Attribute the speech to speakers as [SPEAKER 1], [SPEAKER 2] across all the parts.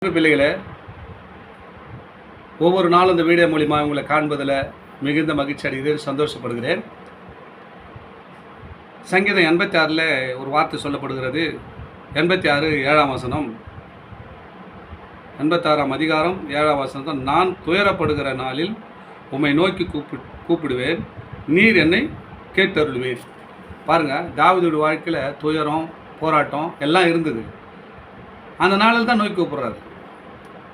[SPEAKER 1] பிள்ளைகளே, ஒவ்வொரு நாளும் இந்த வீடியோ மூலிமா உங்களை காண்பதில் மிகுந்த மகிழ்ச்சி அடைகிறேன், சந்தோஷப்படுகிறேன். சங்கீதம் 86 ஒரு வார்த்தை சொல்லப்படுகிறது. 86 7ஆம் வசனம், 86ஆம் அதிகாரம் 7ஆம் வசனம், நான் துயரப்படுகிற நாளில் உம்மை நோக்கி கூப்பிடுவேன், நீர் என்னை கேட்டருள்வேன். பாருங்கள், தாவீதுடைய வாழ்க்கையில் துயரம், போராட்டம் எல்லாம் இருந்தது. அந்த நாளில் தான் நோக்கி கூப்பிட்றாரு.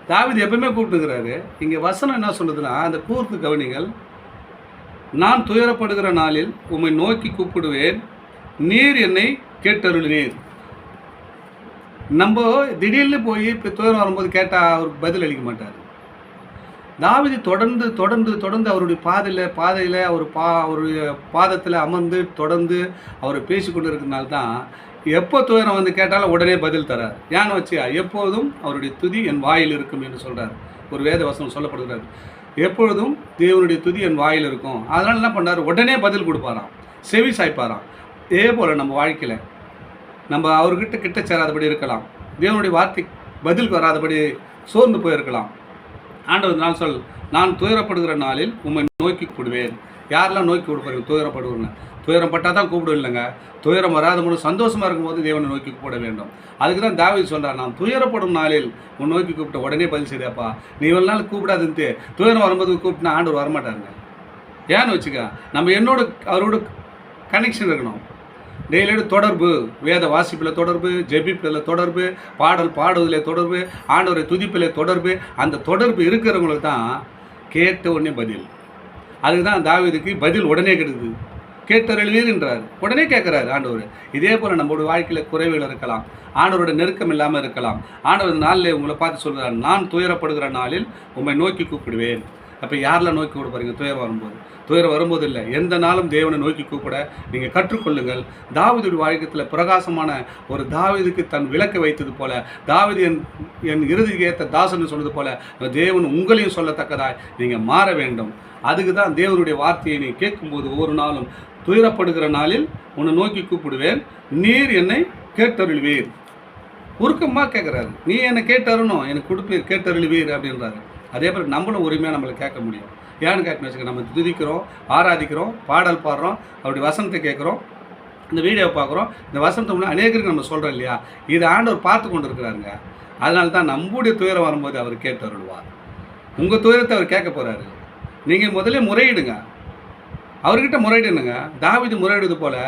[SPEAKER 1] தாவீது எப்பவுமே கூப்பிட்டுக்கிறாரு. இங்கே வசனம் என்ன சொல்லுதுன்னா, அந்த கூர்த்து கவனிங்கள். நான் துயரப்படுகிற நாளில் உம்மை நோக்கி கூப்பிடுவேன், நீர் என்னை கேட்டருளினீர். நம்ம திடீர்னு போய் இப்போ துயரம் வரும்போது கேட்டால் அவருக்கு பதில் அளிக்க மாட்டார். தாவீது தொடர்ந்து தொடர்ந்து தொடர்ந்து அவருடைய பாதையில் அவருடைய பாதத்தில் அமர்ந்து தொடர்ந்து அவர் பேசி கொண்டு இருக்கிறனால தான் எப்போ துயரம் வந்து கேட்டாலும் உடனே பதில் தரார். ஏன்னு வச்சியா, எப்போதும் அவருடைய துதி என் வாயில் இருக்கும் என்று சொல்கிறார். ஒரு வேத வசனம் சொல்லப்படுகிறார். எப்பொழுதும் தேவனுடைய துதி என் வாயில் இருக்கும். அதனால் என்ன பண்ணார், உடனே பதில் கொடுப்பாராம், செவி சாய்ப்பாராம். இதே போல் நம்ம வாழ்க்கையில் நம்ம அவர்கிட்ட கிட்ட சேராதபடி இருக்கலாம், தேவனுடைய வார்த்தை பதில் வராதபடி சோர்ந்து போயிருக்கலாம். ஆண்டவர் நான் நான் துயரப்படுகிற நாளில் உம்மை நோக்கி கூப்பிடுவேன். யாரெல்லாம் நோக்கி கொடுப்பாருங்க? துயரப்படுவேன்னு. துயரம் பட்டால் தான் கூப்பிடுவோம் இல்லைங்க. துயரம் வராத போது சந்தோஷமாக இருக்கும்போது தேவனை நோக்கி கூப்பிட வேண்டும். அதுக்கு தான் தாவீது சொல்கிறார், நான் துயரப்படும் நாளில் உன் நோக்கி கூப்பிட்ட உடனே பதில் செய்தாப்பா. நீ இவ்வளோ நாள் கூப்பிடாதுன்ட்டு துயரம் வரும்போது கூப்பிட்டுனா ஆண்டவர் வரமாட்டாருங்க. ஏன்னு வச்சுக்க, நம்ம அவரோட கனெக்ஷன் இருக்கணும். டெய்லியோட தொடர்பு, வேத வாசிப்பில் தொடர்பு, ஜெபிப்பில் தொடர்பு, பாடல் பாடுவதில் தொடர்பு, ஆண்டவரை துதிப்பில் தொடர்பு. அந்த தொடர்பு இருக்கிறவங்களுக்கு தான் கேட்ட உடனே பதில். அதுக்கு தான் தாவீதுக்கு பதில் உடனே கிடைக்குது. கேட்டருள்வீர் என்றார், உடனே கேட்குறாரு ஆண்டவர். இதே போல் நம்மளுடைய வாழ்க்கையில் குறைவுகள் இருக்கலாம், ஆண்டவரோட நெருக்கம் இல்லாமல் இருக்கலாம். ஆண்டவர் நாளில் உங்களை பார்த்து சொல்கிறார், நான் துயரப்படுகிற நாளில் உம்மை நோக்கி கூப்பிடுவேன். அப்போ யாரெல்லாம் நோக்கி கூப்பிடுறீங்க? துயரம் வரும்போது இல்லை, எந்த நாளும் தேவனை நோக்கி கூப்பிட நீங்கள் கற்றுக்கொள்ளுங்கள். தாவீதுடைய வாழ்க்கையில் பிரகாசமான ஒரு தாவீதுக்கு தன் விளக்கை வைத்தது போல, தாவீது என் இறுதிக்கு ஏற்ற தாசன் சொன்னது போல, தேவன் உங்களையும் சொல்லத்தக்கதாய் நீங்கள் மாற வேண்டும். அதுக்கு தான் தேவனுடைய வார்த்தையை நீ கேட்கும்போது ஒவ்வொரு நாளும், துயரப்படுகிற நாளில் உன்னை நோக்கி கூப்பிடுவேன், நீர் என்னை கேட்டருள்வீர். உருக்கமாக கேட்குறாரு, நீ என்னை கேட்டருணும், எனக்கு கொடுப்பீர், கேட்டருள்வீர் அப்படின்றாரு. அதே போல் நம்மளும் உரிமையாக நம்மளை கேட்க முடியும். ஏன்னு கேட்கணும் வச்சுக்க, நம்ம துதிக்கிறோம், ஆராதிக்கிறோம், பாடல் பாடுறோம், அப்படி வசனத்தை கேட்குறோம், இந்த வீடியோவை பார்க்குறோம், இந்த வசனத்தை முன்னே அநேகருக்கு நம்ம சொல்கிறோம் இல்லையா? இது ஆண்டவர் பார்த்து கொண்டு இருக்கிறாருங்க. அதனால தான் நம்முடைய துயரம் வரும்போது அவர் கேட்டருள்வார். உங்கள் துயரத்தை அவர் கேட்க போகிறாரு. நீங்கள் முதல்ல முறையிடுங்க, அவர்கிட்ட முறையிடுங்க. தாவீது முறையிடுவது போல்,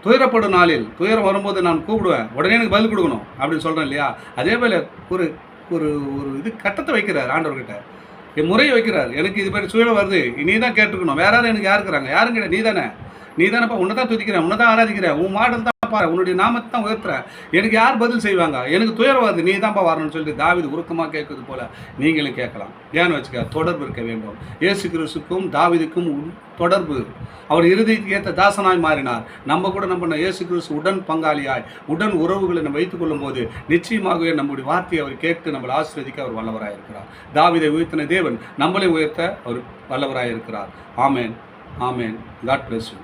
[SPEAKER 1] துயரப்படும் நாளில் துயரம் வரும்போது நான் கூப்பிடுவேன், உடனே எனக்கு பதில் கொடுக்கணும் அப்படின்னு சொல்கிறேன் இல்லையா? அதே போல் ஒரு ஒரு ஒரு இது கட்டத்தை வைக்கிறார் ஆண்டவர்கிட்ட, என் முறையை வைக்கிறார். எனக்கு இது மாதிரி சூழல் வருது, நீ தான் கேட்டுக்கணும். வேற யாரும் எனக்கு யார் இருக்கிறாங்க? யாரும் கிடையாது. நீ தானேப்பா, உன்னை தான் துதிக்கிறேன், உன்னை தான் ஆராதிக்கிறேன், உன் மாடல் தான் பாரு, உன்னுடைய நாமத்தை தான் உயர்த்துறேன். எனக்கு யார் பதில் செய்வாங்க? எனக்கு துயரம் வருது, நீ தான்ப்பா வரணும்னு சொல்லிட்டு தாவீது உருக்கமாக கேட்குறது போல நீங்களும் கேட்கலாம். ஏன்னு வச்சுக்க, தொடர்பு இருக்க வேண்டும். இயேசு கிறிஸ்துக்கும் தாவீதுக்கும் தொடர்பு. அவர் இறுதிக்கு ஏற்ற தாசனாய் மாறினார். நம்ம கூட நம்ம இயேசு கிறிஸ்து உடன் பங்காளியாய் உடன் உறவுகளை நம்ம வைத்துக் கொள்ளும் போது நிச்சயமாகவே நம்முடைய வார்த்தையை அவர் கேட்டு நம்மளை ஆசீர்வதிக்க அவர் வல்லவராக இருக்கிறார். தாவீதை உயர்த்தின தேவன் நம்மளை உயர்த்த அவர் வல்லவராக இருக்கிறார். Amen, amen. God bless you.